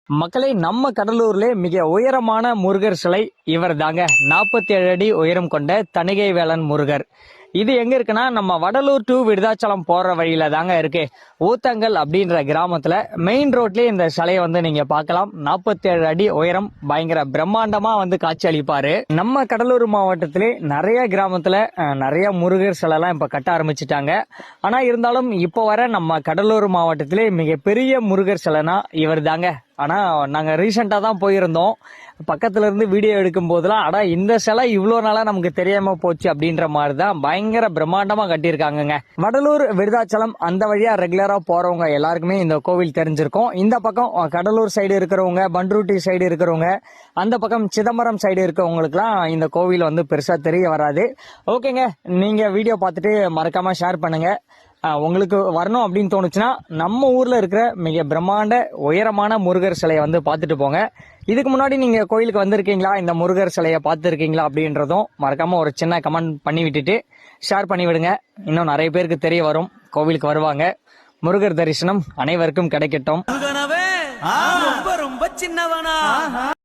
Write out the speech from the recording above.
மக்களே, நம்ம கடலூர்ல மிக உயரமான முருகர் சிலை இவர் தாங்க. 47 அடி உயரம் கொண்ட தணிகை வேலன் முருகர். இது எங்க இருக்குன்னா, நம்ம வடலூர் டு விருதாச்சலம் போற வழியில தாங்க இருக்கு. ஊத்தங்கல் அப்படின்ற கிராமத்துல மெயின் ரோட்லயே இந்த சிலையை நீங்க பார்க்கலாம். 47 அடி உயரம், பயங்கர பிரம்மாண்டமா காட்சி அளிப்பாரு. நம்ம கடலூர் மாவட்டத்திலே நிறைய கிராமத்துல நிறைய முருகர் சிலை எல்லாம் இப்ப கட்ட ஆரம்பிச்சுட்டாங்க. ஆனா இருந்தாலும் இப்ப வர நம்ம கடலூர் மாவட்டத்திலே மிகப்பெரிய முருகர் சிலைனா இவர் தாங்க. ஆனா நாங்க ரீசெண்டா தான் போயிருந்தோம். பக்கத்துல இருந்து வீடியோ எடுக்கும் போதெல்லாம் அடா இந்த சிலை இவ்வளவு நாளா நமக்கு தெரியாம போச்சு அப்படின்ற மாதிரிதான் பயங்கர பிரம்மாண்டமா கட்டியிருக்காங்க. வடலூர் விருதாச்சலம் அந்த வழியா ரெகுலரா போறவங்க எல்லாருக்குமே இந்த கோவில் தெரிஞ்சிருக்கும். இந்த பக்கம் கடலூர் சைடு இருக்கிறவங்க, பண்ருட்டி சைடு இருக்கிறவங்க, அந்த பக்கம் சிதம்பரம் சைடு இருக்கிறவங்களுக்கு எல்லாம் இந்த கோவில் பெருசா தெரிய வராது. ஓகேங்க, நீங்க வீடியோ பார்த்துட்டு மறக்காம ஷேர் பண்ணுங்க. உங்களுக்கு வரணும் அப்படின்னு தோணுச்சுன்னா நம்ம ஊர்ல இருக்கிற மிக பிரம்மாண்ட உயரமான முருகர் சிலையை பார்த்துட்டு போங்க. இதுக்கு முன்னாடி நீங்க கோயிலுக்கு வந்திருக்கீங்களா, இந்த முருகர் சிலையை பார்த்துருக்கீங்களா அப்படின்றதும் மறக்காம ஒரு சின்ன கமெண்ட் பண்ணி விட்டுட்டு ஷேர் பண்ணி விடுங்க. இன்னும் நிறைய பேருக்கு தெரிய வரும், கோவிலுக்கு வருவாங்க. முருகர் தரிசனம் அனைவருக்கும் கிடைக்கட்டும். ரொம்ப ரொம்ப சின்னவனா.